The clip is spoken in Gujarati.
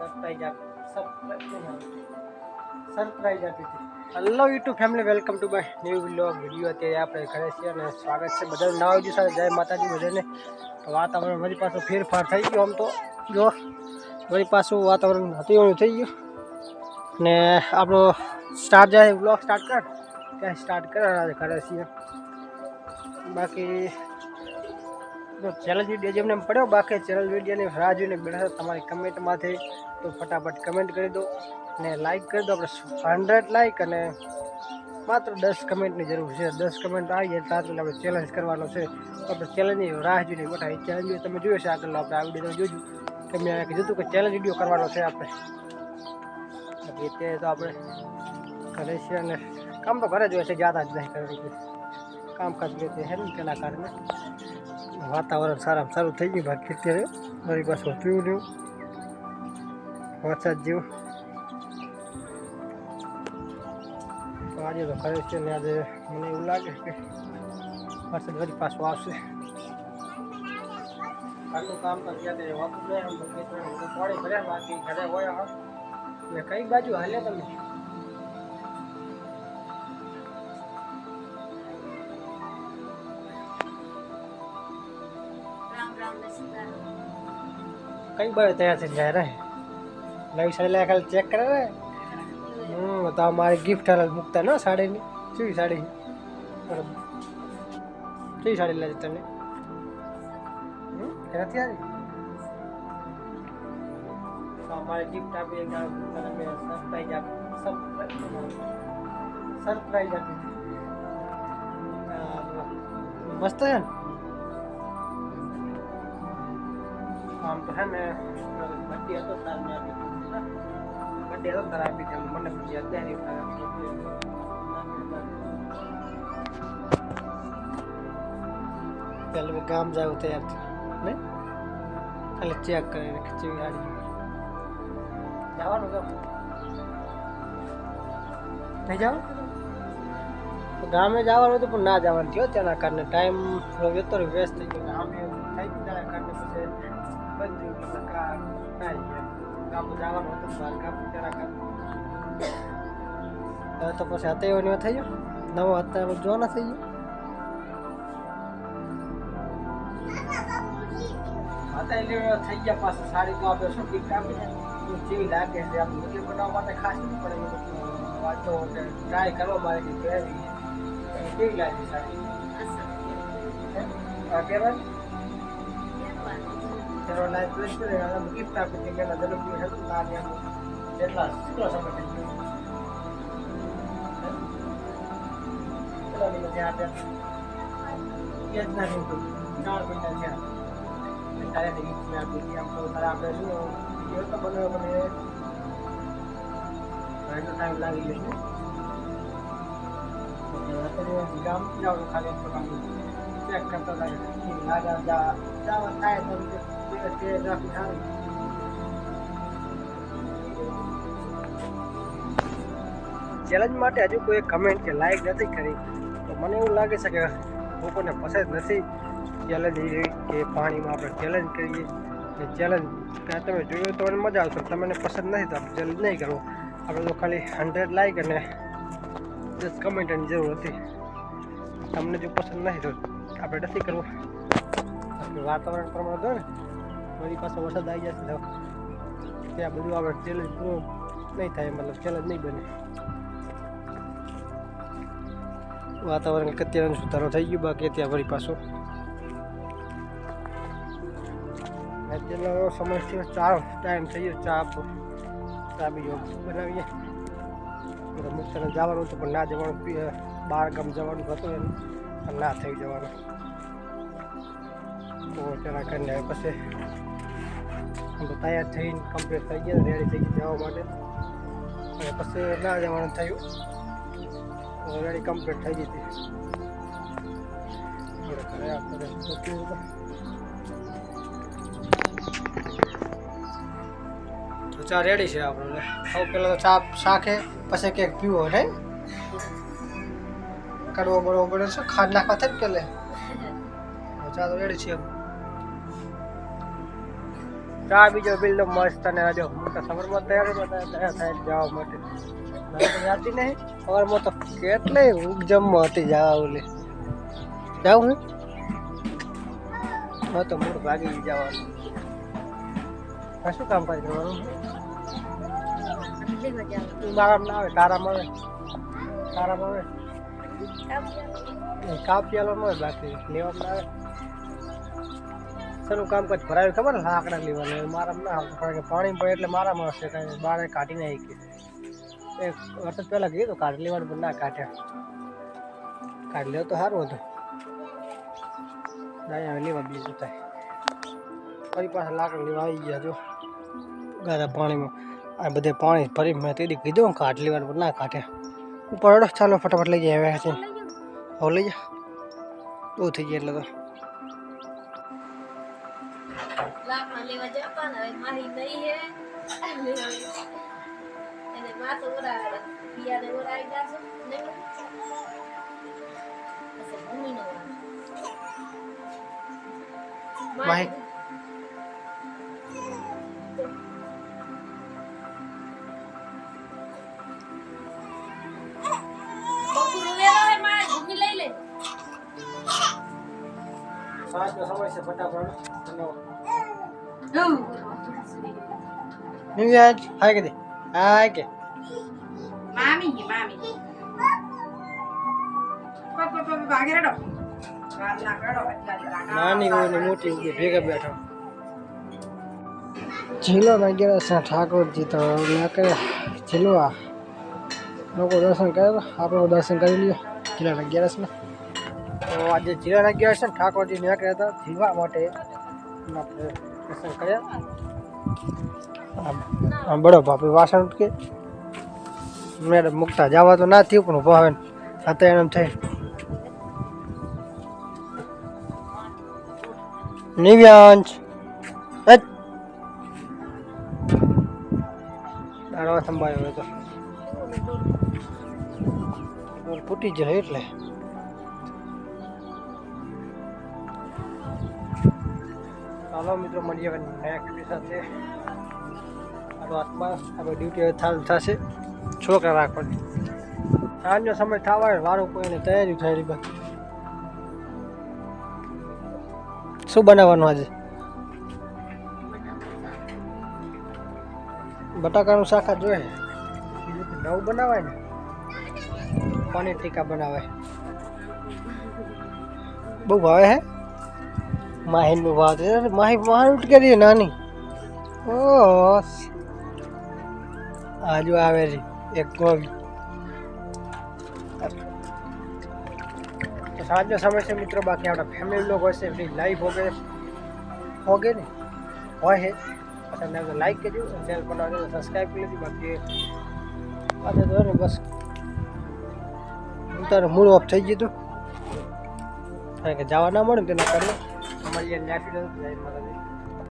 સરપ્રાઈઝ આપી હતી. Hello YouTube family, welcome to my new vlog video. અત્યારે આપણે ઘરે છીએ અને સ્વાગત છે બધાનું નવા વિડીયો સાથે. જય માતાજી બધાને. તો વાતાવરણ વળી પાછું ફેરફાર થઈ ગયો. આમ તો જો વળી પાછું વાતાવરણ હતું એવું થઈ ગયું ને આપણો સ્ટાર્ટ જાય વ્લોગ સ્ટાર્ટ કર ત્યાં સ્ટાર્ટ કરે ઘરે છીએ. બાકી ચેનલ વિડીયો જેમને પડ્યો, બાકી ચેનલ વિડીયોની રાહ જોઈને બેઠા તમારી કમેન્ટમાંથી, તો ફટાફટ કમેન્ટ કરી દો ને લાઈક કરી દો. આપણે 100 લાઈક અને માત્ર 10 કમેન્ટની જરૂર છે. 10 કમેન્ટ આવી જાય એટલે આપણે ચેલેન્જ કરવાનો છે. તો આપણે ચેલેન્જની રાહ જોઈને બેઠા. એ ચેલેન્જ તમે જોયો છે આગળ, આપણે આ વિડીયો જોજો કે મેં કીધું હતું કે ચેલેન્જ વિડીયો કરવાનો છે આપણે. અત્યારે તો આપણે ઘરે છીએ અને કામ તો ઘરે જ હોય છે, જ્યાદા જ નહીં કરે. કામકાજ લેતે હે ને તેના કારણે વાતાવરણ સારામાં સારું થઈ ગયું. બાકી અત્યારે મારી પાસે થયું નહીં વરસાદ જેવું. તો આજે તો ખરે છે ને આજે મને એવું લાગે કે વરસાદ વળી પાછું આવશે. ઘરનું કામ તો અત્યારે હોતું નહીં. આમ પાણી ભર્યા બાકી ઘરે હોય એટલે કઈ બાજુ હાલે તમે? કઈ બાજુ તૈયાર થઈ જાય રે? નવી સાડી લાય ખાલી ચેક કરે રે. તો મારી ગિફ્ટ હાલ મૂકતા ને સાડીની. કેવી સાડી? બરાબર, કેવી સાડી લાવી તને? નથી આવી? અમારે ગિફ્ટ આપી સરપ્રાઈઝ આપી. સરપ્રાઈઝ આપી મસ્ત છે ને? આમ તો છે ને બર્થડે હતો તાર મેં આપી દીધું. બર્થડે હતો તાર આપી દીધું. મને પછી અત્યારે પહેલાં મેં ગામ જાવ તૈયાર ને ખાલી ચેક કરીને ખીચડી ગાડી જવાનું ગામ થઈ જાવ. ગામે જવાનું હતું પણ ના જવાનું થયો તેના કારણે ટાઈમ થોડો વેતો વેસ્ટ થઈ ગયો. ગામે થઈ ગયું તેના કારણે પછી બંધ થયું. ગામ જવાનું હતું બહાર ગામ તેના કારણે હવે તો પછી હતા એવો થઈ ગયો. નવો અત્યારે જોવાના થઈ ગયો. હતા એટલે થઈ ગયા પાછું. સાડી તો આપણે શું ગિફ્ટ આપીને જેવી લાગે છે આપણે વિડીયો બનાવવા માટે ખાસ નહીં પડે. વાંચો ટ્રાય કરવા મારે કે પહેરી કેવી લાગે સાડી ગિફ્ટ આપી હતી. એના જન્મદિવસ હતું એટલા કેટલો સમય થઈ ગયો? કેટલા મહિના થયા આપ્યા? 4 મહિના થયા. તારે ગિફ્ટ મેં આપી હતી. આમ તો તારે આપણે શું વિડીયો તો બનાવ્યો પણ એટલો ટાઈમ લાગી ગયો છે. ગામ જવાનું ખાલી ચેક કરતા જવા થાય તો ટ્રાફિક સારું. ચેલેન્જ માટે હજુ કોઈ કમેન્ટ કે લાઈક નથી કરી તો મને એવું લાગે છે કે લોકોને પસંદ નથી ચેલેન્જ કે પાણીમાં આપણે ચેલેન્જ કરીએ. ચેલેન્જ તમે જોયું તો મને મજા આવશે. તમને પસંદ નથી તો આપણે ચેલેન્જ નહીં કરવો. આપણે તો ખાલી 100 લાઈક અને 10 કમેન્ટની જરૂર હતી. તમને જો પસંદ નથી તો આપણે નથી કરવું. વાતાવરણ પ્રમાણે તો ને મારી પાસે વરસાદ આવી જશે તો ત્યાં બધું આપણે ચેલેન્જ પૂરું નહીં થાય. મતલબ ચેલેન્જ નહીં બને. વાતાવરણ અત્યારે સુધારો થઈ ગયો. બાકી ત્યાં વળી પાછો અત્યારનો સમય થયો ચા ટાઈમ થઈ ગયો. ચા બીજો બનાવીએ. મુક્તને જવાનું હતું પણ ના જવાનું. બહાર ગામ જવાનું હતું એમ ના થઈ જવાનું. તો તેના કારણે પછી તો તૈયાર થઈને કમ્પ્લીટ થઈ ગયા, રેડી થઈ ગયા જવા માટે. અને પછી ના જવાનું થયું. રેડી કમ્પ્લીટ થઈ ગઈ હતી. તો ચા રેડી છે આપણે. સૌ પહેલાં તો ચા શાખે પછી કેક પીવો ને કડવો બળવો પડે છે. ખાંડ નાખવા થાય ને પેલે. ચા તો રેડી છે. ચા બીજો બિલ્ડો મસ્ત અને જો હું તો સવારમાં તૈયાર થાય જવા માટે મને તો જાતી નહીં સવારમાં તો કેટલે ઊંઘ જમવા હતી જવા ઓલે જાઉં હું તો મૂળ ભાગી જવાનું શું કામ કરી કરવાનું મારામાં ના આવે તારામાં આવે કાપિયાલો ન હોય બાકી લેવામાં ના આવે શેનું કામકાજ ભરાયું ખબર ને લાકડા લેવાનું મારામાં ના આવતું કારણ કે પાણી પડે એટલે મારામાં આવશે કાંઈ બારે કાઢી નાખી કે એક વર્ષ પહેલાં કીધું કાઢી લેવાનું પણ ના કાઢ્યા કાઢી લેવું તો સારું હતું ના લેવા બીજું થાય ફરી પાછા લાકડા લેવા આવી ગયા જો ગાધા પાણીમાં આ બધે પાણી ફરી મેં તેથી કીધું કાઢી લેવાનું પણ ના કાઢ્યા ઉપર હડો ચાલો ફટાફટ લઈ જાય આવ્યા છે હવે લઈ જા બહુ થઈ ગયા એટલે તો લાકડા લેવા જતા ને મારી નહીં હે અને માં તો ઓરા પિયા ને ઓરા આવી જાશે નહીં અસે ભૂમિ નો માહી બકુરુ વેલો હે માં ભૂમિ લઈ લે સાંજનો સમય છે ફટાફટ હાય કે દે હાય કે મામી પપ્પા ભાગે રડો નાની હોય ને મોટી હોય ભેગા બેઠા ઝીલો ના ગયા છે ઠાકોરજી તો ના કરે ઝીલવા લોકો દર્શન કરે તો આપણે દર્શન કરી લઈએ ઝીલાના અગિયારસ ને તો આજે ઝીલાના અગિયારસ ને ઠાકોરજી નીકળ્યા હતા ઝીલવા માટે આપણે દર્શન કર્યા આમ બડો ભાપી વાસણ ઉઠકે મેડમ મૂકતા જવા તો ના થયું પણ ભાવે હતા એમ થઈ નિવ્યાંશ દાડવા સંભાળ્યો હોય તો ફૂટી જાય એટલે ચાલો મિત્રો મળીએ નેક્સ્ટ સાથે વાતમાં આપણે ડ્યુટી ચાલુ થશે છોકરા રાખવાની સાંજનો સમય થવા વારું કોઈને તૈયારી થઈ બસ શું બનાવવાનું આજે બટાકાનું શાક જ જોઈએ બીજું નવું બનાવાય ને પનીર ટીકા બનાવાય બહુ ભાવે હે માહીન બહુ ભાવ માહી મારું ઉઠ કરીએ નાની ઓ આજુ આવે છે એક ગોવી તો સાંજનો સમય છે મિત્રો બાકી આપણા ફેમિલી લોકો હશે એમની લાઈફ હોગે ને હોય છે પસંદ લાઈક કરજો ચેનલ પર સબસ્ક્રાઈબ કરી લીધી બાકી આજે તો ને બસ તારું મૂડ ઓફ થઈ ગયું હતું કારણ કે જવા ના મળે ને તેના કારણે અમારી નેક્સ્ટ જય માતાજી